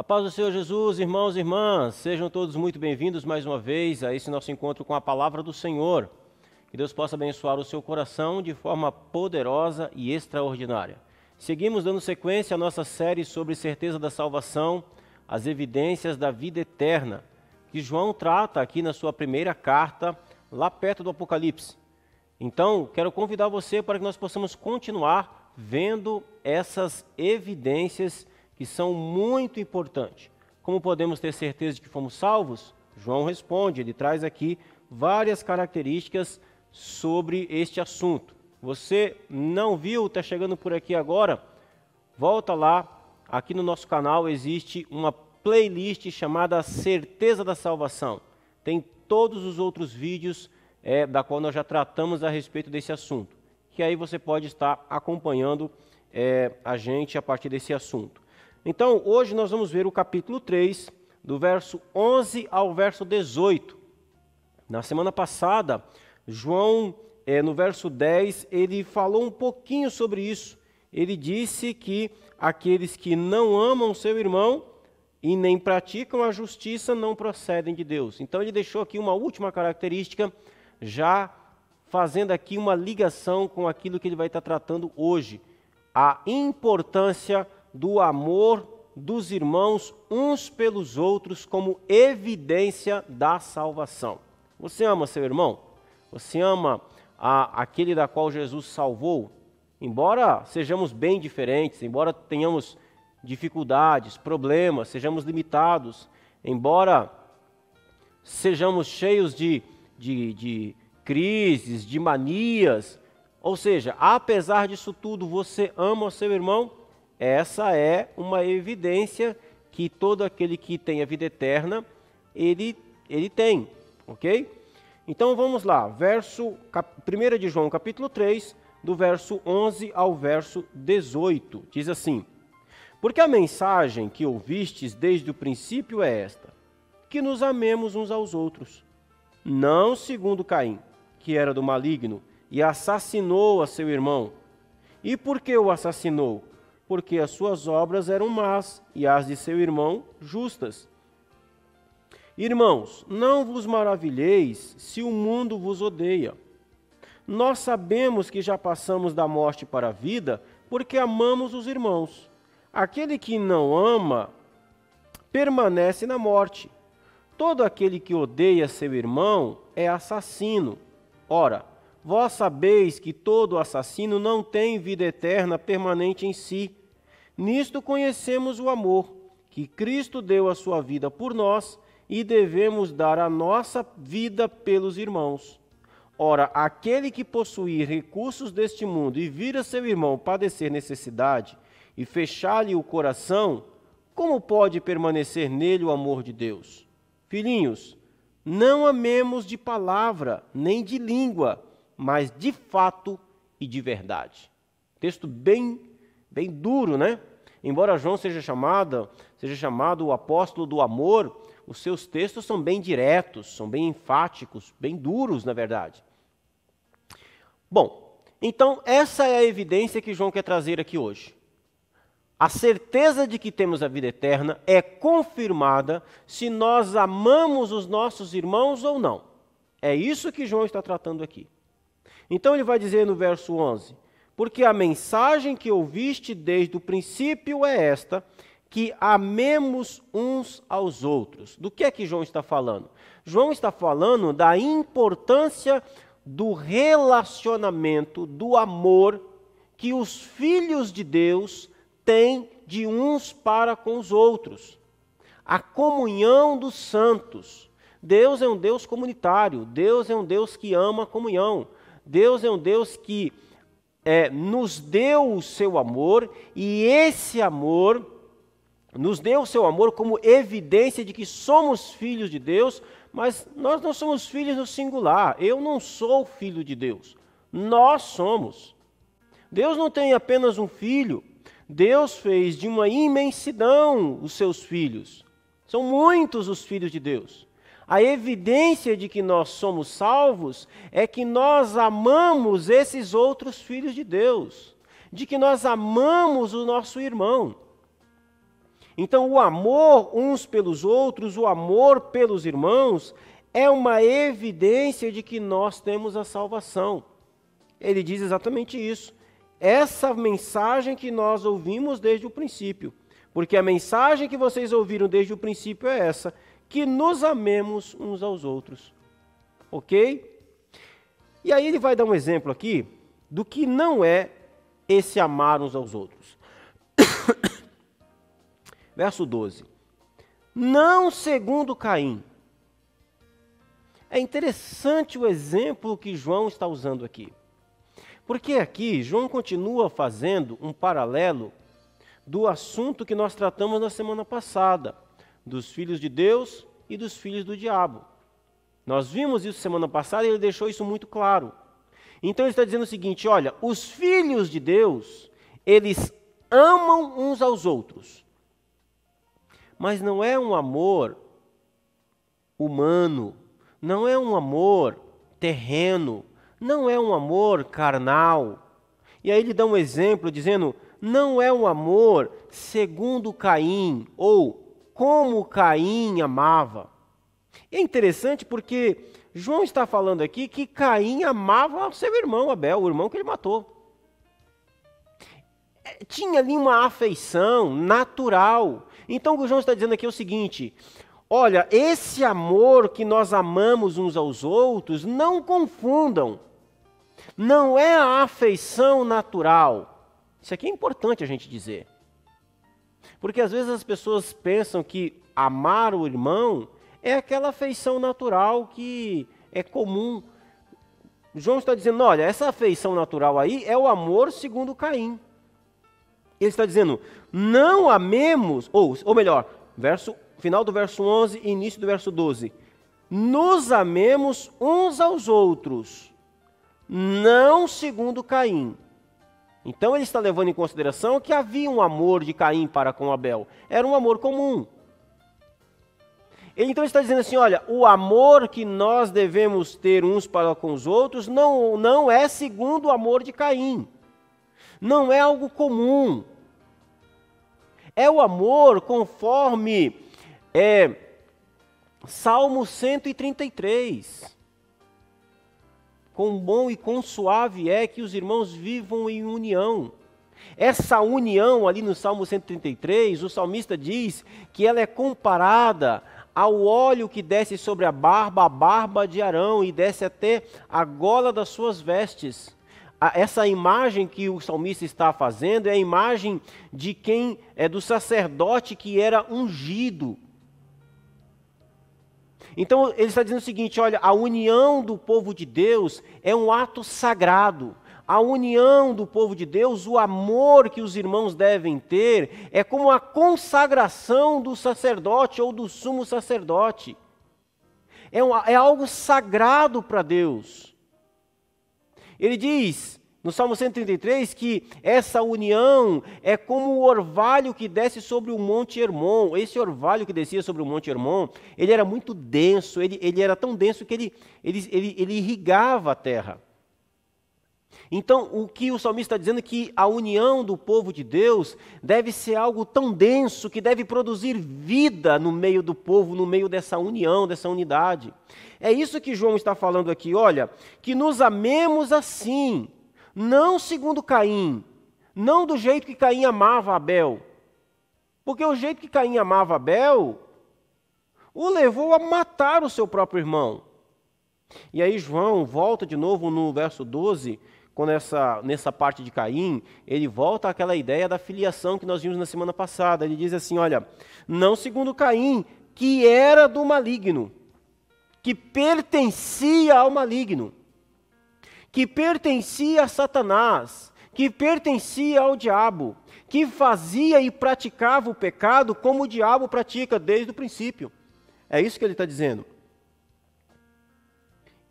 A paz do Senhor Jesus, irmãos e irmãs, sejam todos muito bem-vindos mais uma vez a esse nosso encontro com a Palavra do Senhor. Que Deus possa abençoar o seu coração de forma poderosa e extraordinária. Seguimos dando sequência à nossa série sobre certeza da salvação, as evidências da vida eterna, que João trata aqui na sua primeira carta, lá perto do Apocalipse. Então, quero convidar você para que nós possamos continuar vendo essas evidências que são muito importantes. Como podemos ter certeza de que fomos salvos? João responde, ele traz aqui várias características sobre este assunto. Você não viu, está chegando por aqui agora? Volta lá, aqui no nosso canal existe uma playlist chamada Certeza da Salvação. Tem todos os outros vídeos da qual nós já tratamos a respeito desse assunto. Que aí você pode estar acompanhando a gente a partir desse assunto. Então, hoje nós vamos ver o capítulo 3, do verso 11 ao verso 18. Na semana passada, João, no verso 10, ele falou um pouquinho sobre isso. Ele disse que aqueles que não amam seu irmão e nem praticam a justiça não procedem de Deus. Então, ele deixou aqui uma última característica, já fazendo aqui uma ligação com aquilo que ele vai estar tratando hoje. A importância do amor dos irmãos uns pelos outros como evidência da salvação. Você ama seu irmão? Você ama aquele da qual Jesus salvou? Embora sejamos bem diferentes, embora tenhamos dificuldades, problemas, sejamos limitados, embora sejamos cheios de crises, de manias, ou seja, apesar disso tudo, você ama o seu irmão? Essa é uma evidência que todo aquele que tem a vida eterna, ele tem, ok? Então vamos lá, 1 de João, capítulo 3, do verso 11 ao verso 18, diz assim: Porque a mensagem que ouvistes desde o princípio é esta, que nos amemos uns aos outros, não segundo Caim, que era do maligno, e assassinou a seu irmão. E por que o assassinou? Porque as suas obras eram más e as de seu irmão justas. Irmãos, não vos maravilheis se o mundo vos odeia. Nós sabemos que já passamos da morte para a vida, porque amamos os irmãos. Aquele que não ama, permanece na morte. Todo aquele que odeia seu irmão é assassino. Ora, vós sabeis que todo assassino não tem vida eterna permanente em si. Nisto conhecemos o amor, que Cristo deu a sua vida por nós e devemos dar a nossa vida pelos irmãos. Ora, aquele que possuir recursos deste mundo e vir a seu irmão padecer necessidade e fechar-lhe o coração, como pode permanecer nele o amor de Deus? Filhinhos, não amemos de palavra, nem de língua, mas de fato e de verdade. Texto bem duro, né? Embora João seja chamado o apóstolo do amor, os seus textos são bem diretos, são bem enfáticos, bem duros, na verdade. Bom, então essa é a evidência que João quer trazer aqui hoje. A certeza de que temos a vida eterna é confirmada se nós amamos os nossos irmãos ou não. É isso que João está tratando aqui. Então ele vai dizer no verso 11, porque a mensagem que ouviste desde o princípio é esta, que amemos uns aos outros. Do que é que João está falando? João está falando da importância do relacionamento, do amor que os filhos de Deus têm de uns para com os outros. A comunhão dos santos. Deus é um Deus comunitário, Deus é um Deus que ama a comunhão. Deus é um Deus que nos deu o seu amor, e esse amor nos deu o seu amor como evidência de que somos filhos de Deus, mas nós não somos filhos no singular. Eu não sou filho de Deus, nós somos. Deus não tem apenas um filho, Deus fez de uma imensidão os seus filhos. São muitos os filhos de Deus. A evidência de que nós somos salvos é que nós amamos esses outros filhos de Deus, de que nós amamos o nosso irmão. Então, o amor uns pelos outros, o amor pelos irmãos, é uma evidência de que nós temos a salvação. Ele diz exatamente isso. Essa mensagem que nós ouvimos desde o princípio. Porque a mensagem que vocês ouviram desde o princípio é essa, que nos amemos uns aos outros. Ok? E aí ele vai dar um exemplo aqui do que não é esse amar uns aos outros. Verso 12. Não segundo Caim. É interessante o exemplo que João está usando aqui. Porque aqui João continua fazendo um paralelo do assunto que nós tratamos na semana passada, dos filhos de Deus e dos filhos do diabo. Nós vimos isso semana passada e ele deixou isso muito claro. Então ele está dizendo o seguinte, olha, os filhos de Deus, eles amam uns aos outros. Mas não é um amor humano, não é um amor terreno, não é um amor carnal. E aí ele dá um exemplo dizendo, não é um amor segundo Caim, ou como Caim amava. É interessante porque João está falando aqui que Caim amava seu irmão Abel, o irmão que ele matou. Tinha ali uma afeição natural. Então o que João está dizendo aqui é o seguinte, olha, esse amor que nós amamos uns aos outros, não confundam. Não é a afeição natural. Isso aqui é importante a gente dizer. Porque às vezes as pessoas pensam que amar o irmão é aquela afeição natural que é comum. João está dizendo, olha, essa afeição natural aí é o amor segundo Caim. Ele está dizendo, não amemos, ou melhor, final do verso 11 e início do verso 12. Nos amemos uns aos outros, não segundo Caim. Então ele está levando em consideração que havia um amor de Caim para com Abel. Era um amor comum. Ele então está dizendo assim, olha, o amor que nós devemos ter uns para com os outros não é segundo o amor de Caim. Não é algo comum. É o amor conforme Salmo 133. Quão bom e quão suave é que os irmãos vivam em união. Essa união ali no Salmo 133, o salmista diz que ela é comparada ao óleo que desce sobre a barba de Arão e desce até a gola das suas vestes. Essa imagem que o salmista está fazendo é a imagem de quem é do sacerdote que era ungido. Então ele está dizendo o seguinte, olha, a união do povo de Deus é um ato sagrado. A união do povo de Deus, o amor que os irmãos devem ter, é como a consagração do sacerdote ou do sumo sacerdote. É algo sagrado para Deus. Ele diz, no Salmo 133, que essa união é como o orvalho que desce sobre o Monte Hermon. Esse orvalho que descia sobre o Monte Hermon, ele era muito denso, ele era tão denso que ele irrigava a terra. Então, o que o salmista está dizendo é que a união do povo de Deus deve ser algo tão denso que deve produzir vida no meio do povo, no meio dessa união, dessa unidade. É isso que João está falando aqui, olha, que nos amemos assim, não segundo Caim, não do jeito que Caim amava Abel. Porque o jeito que Caim amava Abel o levou a matar o seu próprio irmão. E aí João volta de novo no verso 12, nessa parte de Caim, ele volta àquela ideia da filiação que nós vimos na semana passada. Ele diz assim, olha, não segundo Caim, que era do maligno, que pertencia ao maligno, que pertencia a Satanás, que pertencia ao diabo, que fazia e praticava o pecado como o diabo pratica desde o princípio. É isso que ele está dizendo.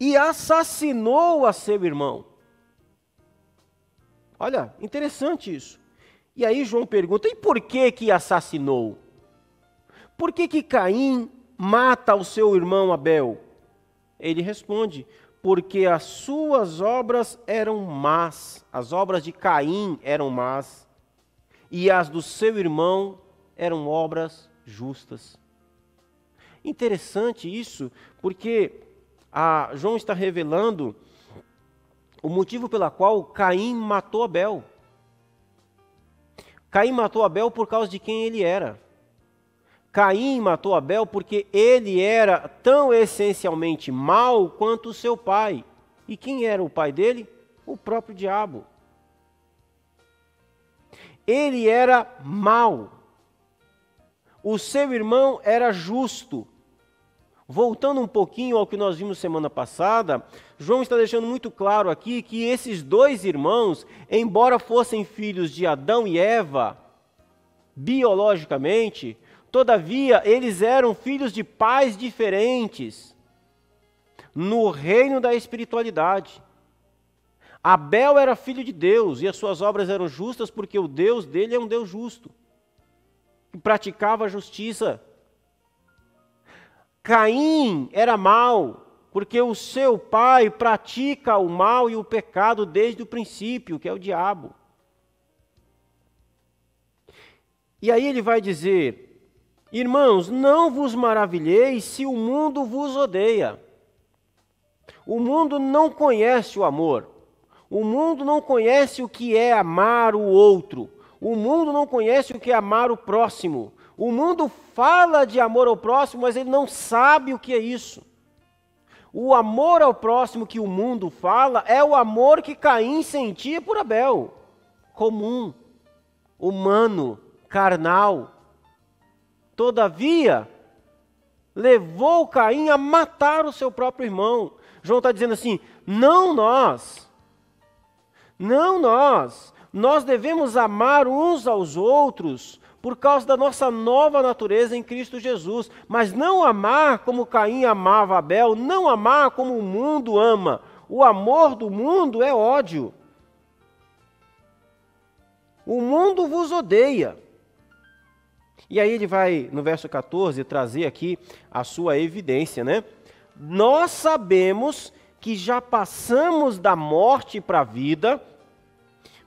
E assassinou a seu irmão. Olha, interessante isso. E aí João pergunta, e por que assassinou? Por que Caim mata o seu irmão Abel? Ele responde, porque as suas obras eram más, as obras de Caim eram más, e as do seu irmão eram obras justas. Interessante isso, porque João está revelando o motivo pela qual Caim matou Abel. Caim matou Abel por causa de quem ele era. Caim matou Abel porque ele era tão essencialmente mau quanto o seu pai. E quem era o pai dele? O próprio diabo. Ele era mau. O seu irmão era justo. Voltando um pouquinho ao que nós vimos semana passada, João está deixando muito claro aqui que esses dois irmãos, embora fossem filhos de Adão e Eva, biologicamente, todavia eles eram filhos de pais diferentes no reino da espiritualidade. Abel era filho de Deus e as suas obras eram justas porque o Deus dele é um Deus justo, que praticava a justiça. Caim era mau, porque o seu pai pratica o mal e o pecado desde o princípio, que é o diabo. E aí ele vai dizer: irmãos, não vos maravilheis se o mundo vos odeia. O mundo não conhece o amor. O mundo não conhece o que é amar o outro. O mundo não conhece o que é amar o próximo. O mundo fala de amor ao próximo, mas ele não sabe o que é isso. O amor ao próximo que o mundo fala é o amor que Caim sentia por Abel. Comum, humano, carnal. Todavia, levou Caim a matar o seu próprio irmão. João está dizendo assim: não nós. Nós devemos amar uns aos outros por causa da nossa nova natureza em Cristo Jesus, mas não amar como Caim amava Abel, não amar como o mundo ama. O amor do mundo é ódio. O mundo vos odeia. E aí ele vai, no verso 14, trazer aqui a sua evidência, né? Nós sabemos que já passamos da morte para a vida,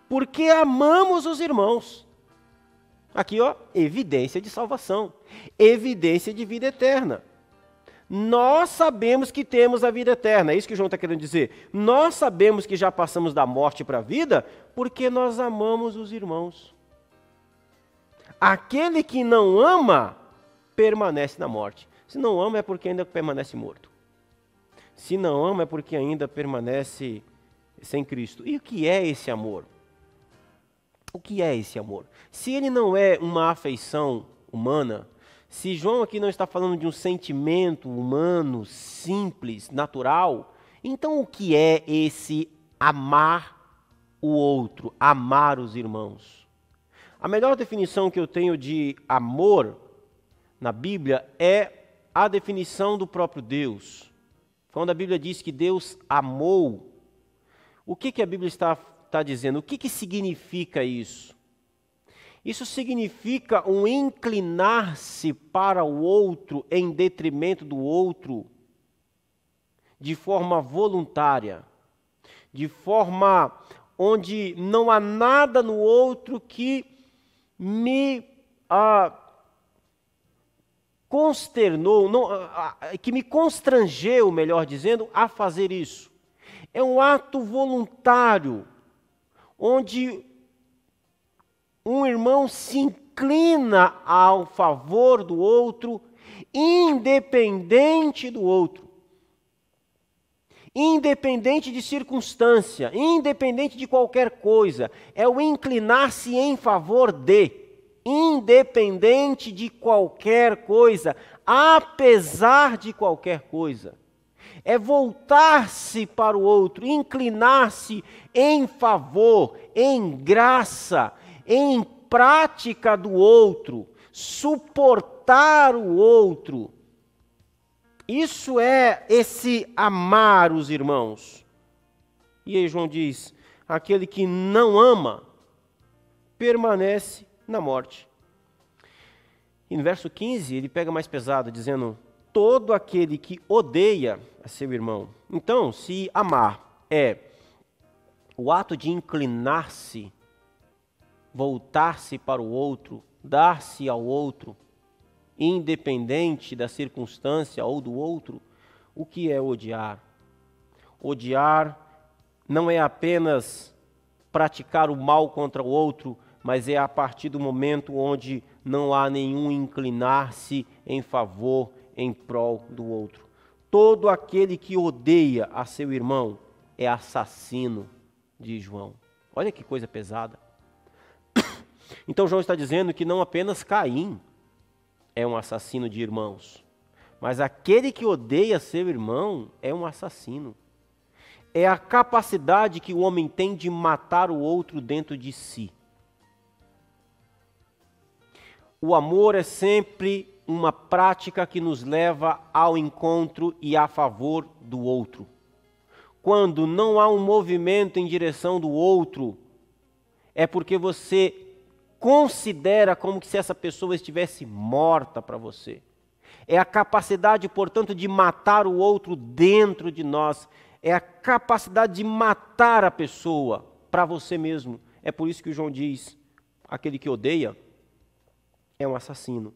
porque amamos os irmãos. Aqui, ó, evidência de salvação, evidência de vida eterna. Nós sabemos que temos a vida eterna, é isso que João está querendo dizer. Nós sabemos que já passamos da morte para a vida, porque nós amamos os irmãos. Aquele que não ama, permanece na morte. Se não ama é porque ainda permanece morto. Se não ama é porque ainda permanece sem Cristo. E o que é esse amor? O que é esse amor? Se ele não é uma afeição humana, se João aqui não está falando de um sentimento humano, simples, natural, então o que é esse amar o outro, amar os irmãos? A melhor definição que eu tenho de amor na Bíblia é a definição do próprio Deus. Quando a Bíblia diz que Deus amou, o que a Bíblia está dizendo? O que significa isso? Isso significa um inclinar-se para o outro em detrimento do outro, de forma voluntária, de forma onde não há nada no outro que me consternou, que me constrangeu, melhor dizendo, a fazer isso. É um ato voluntário, onde um irmão se inclina ao favor do outro, independente do outro. Independente de circunstância, independente de qualquer coisa, é o inclinar-se em favor de, independente de qualquer coisa, apesar de qualquer coisa. É voltar-se para o outro, inclinar-se em favor, em graça, em prática do outro, suportar o outro. Isso é esse amar os irmãos. E aí João diz: aquele que não ama, permanece na morte. E no verso 15, ele pega mais pesado, dizendo: todo aquele que odeia a seu irmão. Então, se amar é o ato de inclinar-se, voltar-se para o outro dar-se ao outro, independente da circunstância ou do outro, o que é odiar? Odiar não é apenas praticar o mal contra o outro, mas é a partir do momento onde não há nenhum inclinar-se em favor, em prol do outro. Todo aquele que odeia a seu irmão é assassino, diz João. Olha que coisa pesada. Então João está dizendo que não apenas Caim é um assassino de irmãos, mas aquele que odeia seu irmão é um assassino. É a capacidade que o homem tem de matar o outro dentro de si. O amor é sempre uma prática que nos leva ao encontro e a favor do outro. Quando não há um movimento em direção do outro, é porque você considera como se essa pessoa estivesse morta para você. É a capacidade, portanto, de matar o outro dentro de nós. É a capacidade de matar a pessoa para você mesmo. É por isso que o João diz, aquele que odeia é um assassino.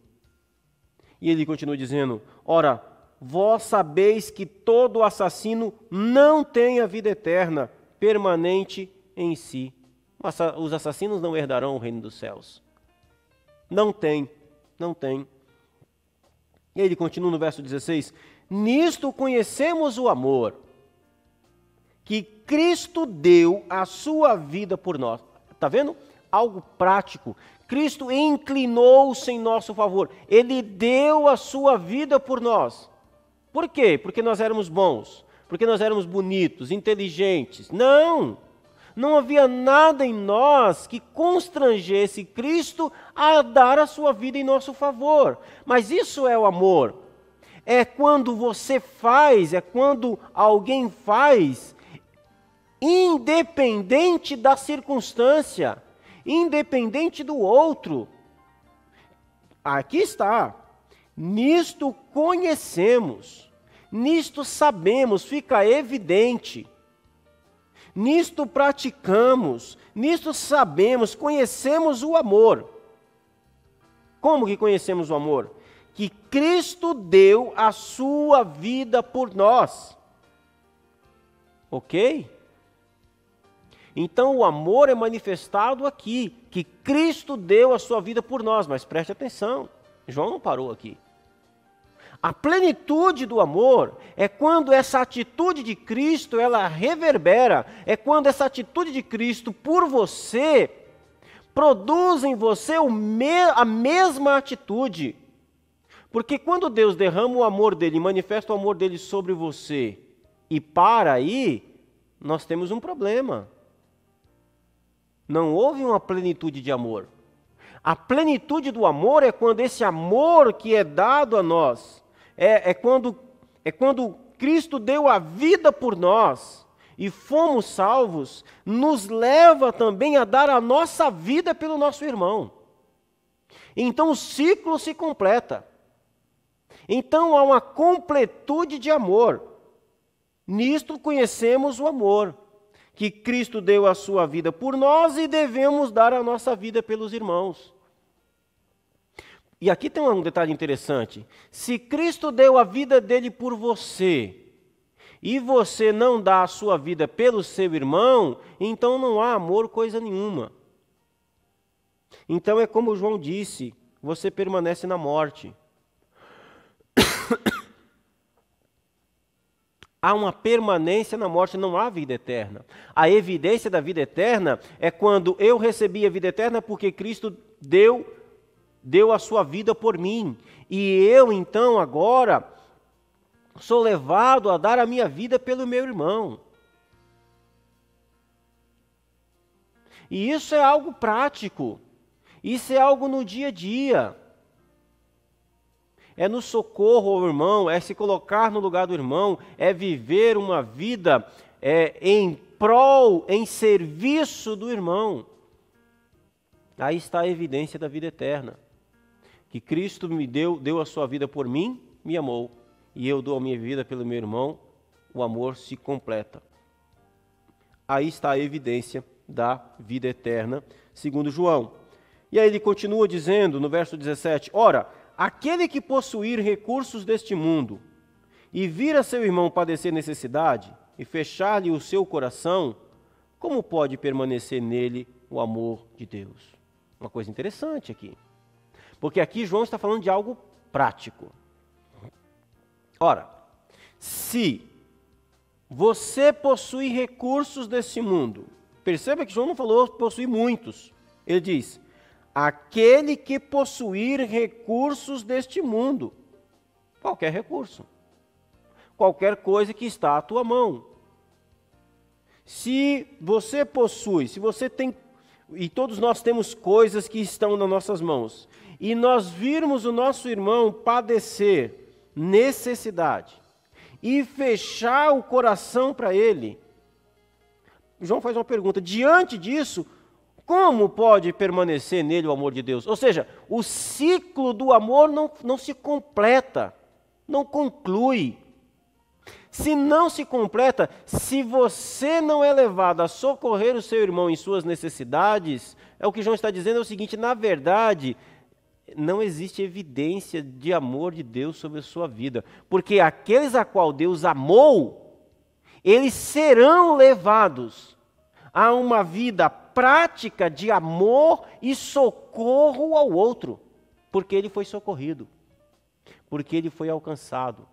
E ele continua dizendo, ora, vós sabeis que todo assassino não tem a vida eterna, permanente em si. Os assassinos não herdarão o reino dos céus. Não tem, não tem. E ele continua no verso 16, nisto conhecemos o amor, que Cristo deu a sua vida por nós. Está vendo? Algo prático. Cristo inclinou-se em nosso favor. Ele deu a sua vida por nós. Por quê? Porque nós éramos bons. Porque nós éramos bonitos, inteligentes. Não! Não havia nada em nós que constrangesse Cristo a dar a sua vida em nosso favor. Mas isso é o amor. É quando você faz, é quando alguém faz, independente da circunstância, independente do outro. Aqui está. Nisto conhecemos, nisto sabemos, fica evidente. Nisto praticamos, nisto sabemos, conhecemos o amor. Como que conhecemos o amor? Que Cristo deu a sua vida por nós. Ok? Então o amor é manifestado aqui, que Cristo deu a sua vida por nós, mas preste atenção, João não parou aqui. A plenitude do amor é quando essa atitude de Cristo, ela reverbera, é quando essa atitude de Cristo por você, produz em você a mesma atitude. Porque quando Deus derrama o amor dele, manifesta o amor dele sobre você, e para aí, nós temos um problema. Não houve uma plenitude de amor. A plenitude do amor é quando esse amor que é dado a nós, é quando Cristo deu a vida por nós e fomos salvos, nos leva também a dar a nossa vida pelo nosso irmão. Então o ciclo se completa. Então há uma completude de amor. Nisto conhecemos o amor, que Cristo deu a sua vida por nós e devemos dar a nossa vida pelos irmãos. E aqui tem um detalhe interessante. Se Cristo deu a vida dele por você, e você não dá a sua vida pelo seu irmão, então não há amor coisa nenhuma. Então é como João disse, você permanece na morte. Há uma permanência na morte, não há vida eterna. A evidência da vida eterna é quando eu recebi a vida eterna porque Cristo deu a sua vida por mim. E eu, então, agora, sou levado a dar a minha vida pelo meu irmão. E isso é algo prático. Isso é algo no dia a dia. É no socorro ao irmão, é se colocar no lugar do irmão, é viver uma vida em prol, em serviço do irmão. Aí está a evidência da vida eterna. Que Cristo me deu a sua vida por mim, me amou, e eu dou a minha vida pelo meu irmão, o amor se completa. Aí está a evidência da vida eterna, segundo João. E aí ele continua dizendo no verso 17: ora, aquele que possuir recursos deste mundo e vir a seu irmão padecer necessidade e fechar-lhe o seu coração, como pode permanecer nele o amor de Deus? Uma coisa interessante aqui, porque aqui João está falando de algo prático. Ora, se você possui recursos desse mundo, perceba que João não falou possui muitos, ele diz: aquele que possuir recursos deste mundo, qualquer recurso, qualquer coisa que está à tua mão. Se você possui, se você tem, e todos nós temos coisas que estão nas nossas mãos, e nós virmos o nosso irmão padecer necessidade e fechar o coração para ele, João faz uma pergunta: diante disso, como pode permanecer nele o amor de Deus? Ou seja, o ciclo do amor não se completa, não conclui. Se não se completa, se você não é levado a socorrer o seu irmão em suas necessidades, é o que João está dizendo, é o seguinte: na verdade, não existe evidência de amor de Deus sobre a sua vida, porque aqueles a qual Deus amou, eles serão levados a uma vida prática de amor e socorro ao outro, porque ele foi socorrido, porque ele foi alcançado.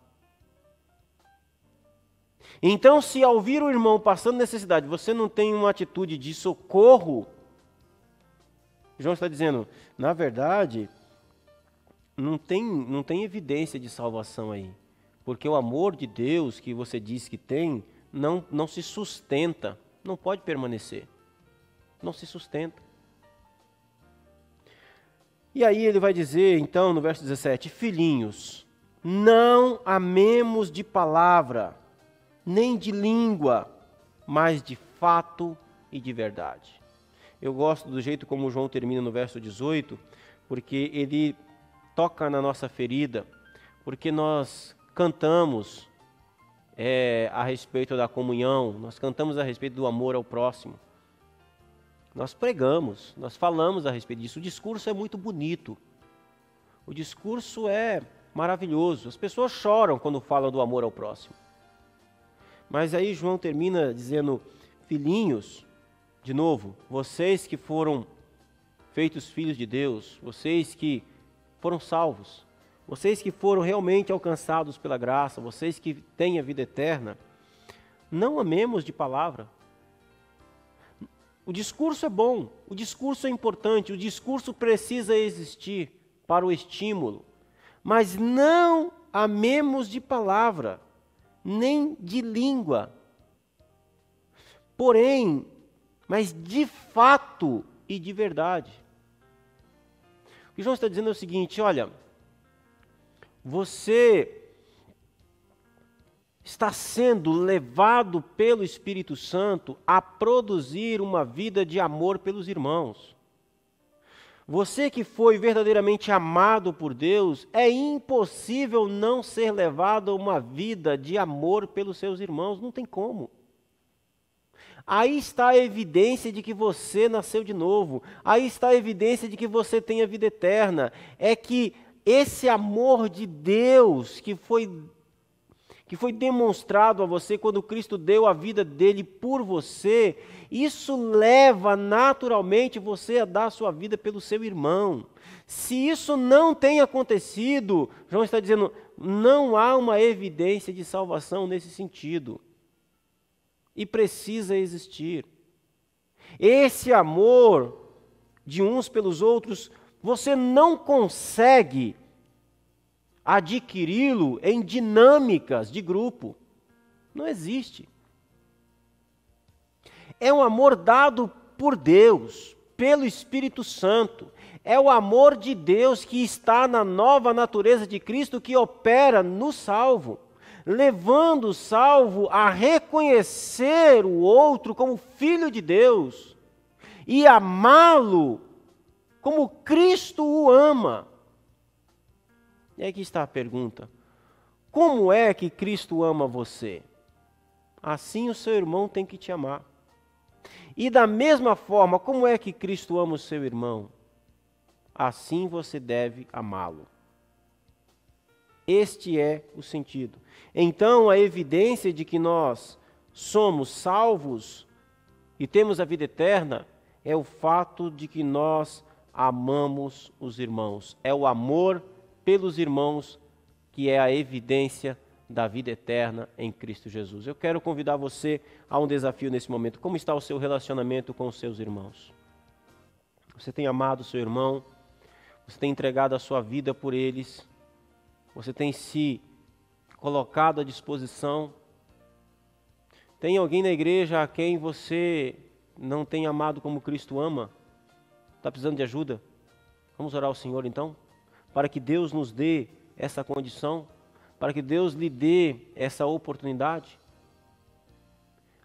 Então, se ao vir o irmão passando necessidade, você não tem uma atitude de socorro, João está dizendo, na verdade, não tem evidência de salvação aí, porque o amor de Deus que você diz que tem, não se sustenta, não pode permanecer, não se sustenta. E aí ele vai dizer, então, no verso 17, filhinhos, não amemos de palavra, nem de língua, mas de fato e de verdade. Eu gosto do jeito como João termina no verso 18, porque ele toca na nossa ferida, porque nós cantamos a respeito da comunhão, nós cantamos a respeito do amor ao próximo, nós pregamos, nós falamos a respeito disso. O discurso é muito bonito, o discurso é maravilhoso, as pessoas choram quando falam do amor ao próximo. Mas aí João termina dizendo, filhinhos, de novo, vocês que foram feitos filhos de Deus, vocês que foram salvos, vocês que foram realmente alcançados pela graça, vocês que têm a vida eterna, não amemos de palavra. O discurso é bom, o discurso é importante, o discurso precisa existir para o estímulo, mas não amemos de palavra, nem de língua. Porém, mas de fato e de verdade. O que João está dizendo é o seguinte, olha, você está sendo levado pelo Espírito Santo a produzir uma vida de amor pelos irmãos. Você que foi verdadeiramente amado por Deus, é impossível não ser levado a uma vida de amor pelos seus irmãos, não tem como. Aí está a evidência de que você nasceu de novo, aí está a evidência de que você tem a vida eterna, é que esse amor de Deus que foi demonstrado a você quando Cristo deu a vida dele por você, isso leva naturalmente você a dar a sua vida pelo seu irmão. Se isso não tem acontecido, João está dizendo, não há uma evidência de salvação nesse sentido. E precisa existir. Esse amor de uns pelos outros, você não consegue adquiri-lo em dinâmicas de grupo. Não existe. É um amor dado por Deus, pelo Espírito Santo. É o amor de Deus que está na nova natureza de Cristo que opera no salvo, levando o salvo a reconhecer o outro como filho de Deus e amá-lo como Cristo o ama. E aqui está a pergunta: como é que Cristo ama você? Assim o seu irmão tem que te amar. E da mesma forma, como é que Cristo ama o seu irmão? assim você deve amá-lo. Este é o sentido. Então, a evidência de que nós somos salvos e temos a vida eterna é o fato de que nós amamos os irmãos. É o amor pelos irmãos que é a evidência da vida eterna em Cristo Jesus. Eu quero convidar você a um desafio nesse momento. Como está o seu relacionamento com os seus irmãos? Você tem amado o seu irmão? Você tem entregado a sua vida por eles? Você tem se colocado à disposição? Tem alguém na igreja a quem você não tem amado como Cristo ama? Está precisando de ajuda? Vamos orar ao Senhor então? Para que Deus nos dê essa condição, para que Deus lhe dê essa oportunidade.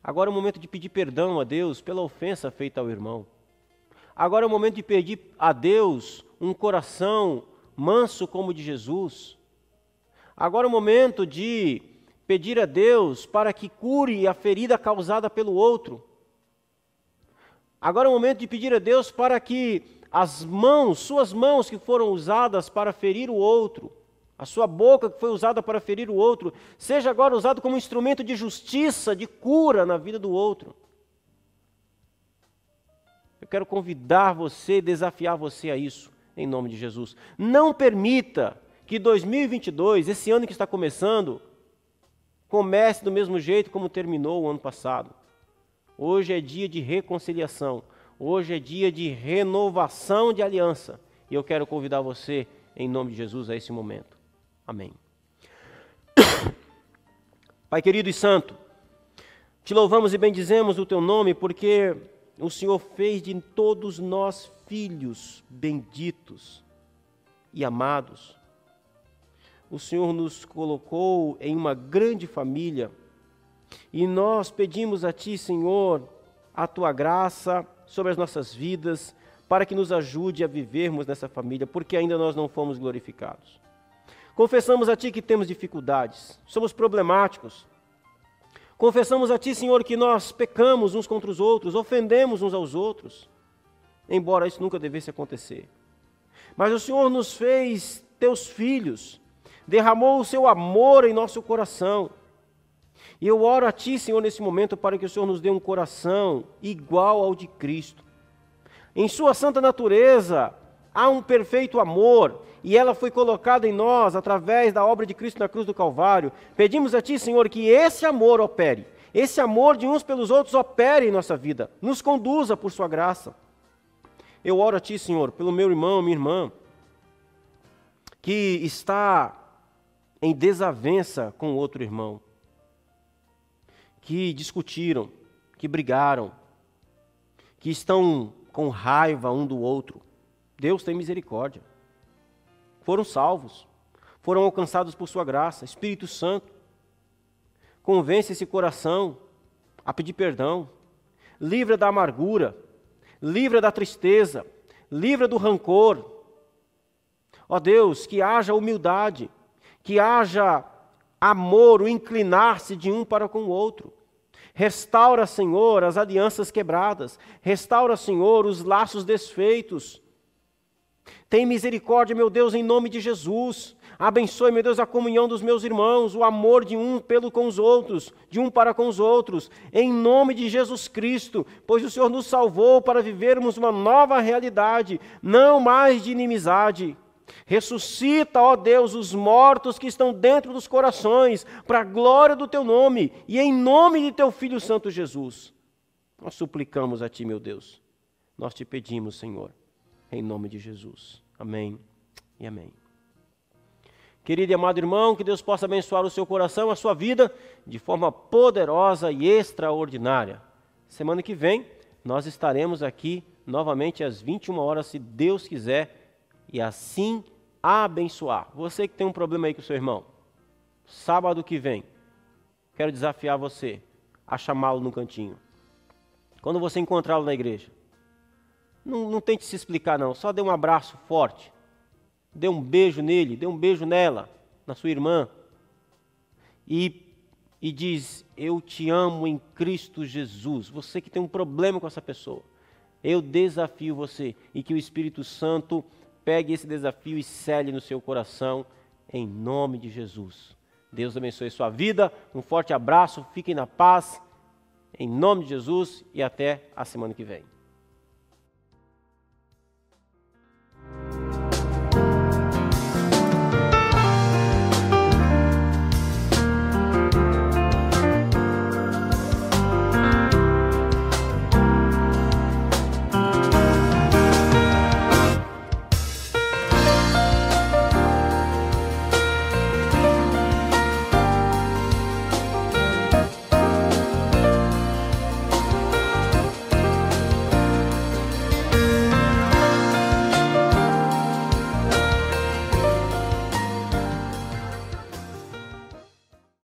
Agora é o momento de pedir perdão a Deus pela ofensa feita ao irmão. Agora é o momento de pedir a Deus um coração manso como o de Jesus. Agora é o momento de pedir a Deus para que cure a ferida causada pelo outro. Agora é o momento de pedir a Deus para que as mãos, suas mãos que foram usadas para ferir o outro, a sua boca que foi usada para ferir o outro, seja agora usado como instrumento de justiça, de cura na vida do outro. Eu quero convidar você, desafiar você a isso, em nome de Jesus. Não permita que 2022, esse ano que está começando, comece do mesmo jeito como terminou o ano passado. Hoje é dia de reconciliação. Hoje é dia de renovação de aliança. E eu quero convidar você, em nome de Jesus, a esse momento. Amém. Pai querido e santo, te louvamos e bendizemos o teu nome, porque o Senhor fez de todos nós filhos benditos e amados. O Senhor nos colocou em uma grande família e nós pedimos a Ti, Senhor, a Tua graça sobre as nossas vidas, para que nos ajude a vivermos nessa família, porque ainda nós não fomos glorificados. Confessamos a Ti que temos dificuldades, somos problemáticos. Confessamos a Ti, Senhor, que nós pecamos uns contra os outros, ofendemos uns aos outros, embora isso nunca devesse acontecer. Mas o Senhor nos fez Teus filhos, derramou o Seu amor em nosso coração. E eu oro a Ti, Senhor, nesse momento, para que o Senhor nos dê um coração igual ao de Cristo. Em Sua santa natureza, há um perfeito amor, e ela foi colocada em nós através da obra de Cristo na cruz do Calvário. Pedimos a Ti, Senhor, que esse amor opere, esse amor de uns pelos outros opere em nossa vida, nos conduza por Sua graça. Eu oro a Ti, Senhor, pelo meu irmão, minha irmã, que está em desavença com outro irmão, que discutiram, que brigaram, que estão com raiva um do outro. Deus tem misericórdia. Foram salvos, foram alcançados por Sua graça. Espírito Santo, convence esse coração a pedir perdão, livra da amargura, livra da tristeza, livra do rancor. Ó Deus, que haja humildade, que haja amor, o inclinar-se de um para com o outro. Restaura, Senhor, as alianças quebradas. Restaura, Senhor, os laços desfeitos. Tem misericórdia, meu Deus, em nome de Jesus. Abençoe, meu Deus, a comunhão dos meus irmãos, o amor de um pelo com os outros, de um para com os outros, em nome de Jesus Cristo, pois o Senhor nos salvou para vivermos uma nova realidade, não mais de inimizade. Ressuscita, ó Deus, os mortos que estão dentro dos corações, para a glória do Teu nome e em nome de Teu Filho Santo Jesus. Nós suplicamos a Ti, meu Deus. Nós Te pedimos, Senhor, em nome de Jesus. Amém e amém. Querido e amado irmão, que Deus possa abençoar o seu coração, a sua vida, de forma poderosa e extraordinária. Semana que vem, nós estaremos aqui novamente às 21 horas, se Deus quiser, e assim abençoar. Você que tem um problema aí com o seu irmão, sábado que vem, quero desafiar você a chamá-lo no cantinho. Quando você encontrá-lo na igreja, não tente se explicar não, só dê um abraço forte, dê um beijo nele, dê um beijo nela, na sua irmã, e diz, eu te amo em Cristo Jesus. Você que tem um problema com essa pessoa, eu desafio você, e que o Espírito Santo pegue esse desafio e cele no seu coração, em nome de Jesus. Deus abençoe sua vida, um forte abraço, fiquem na paz, em nome de Jesus e até a semana que vem.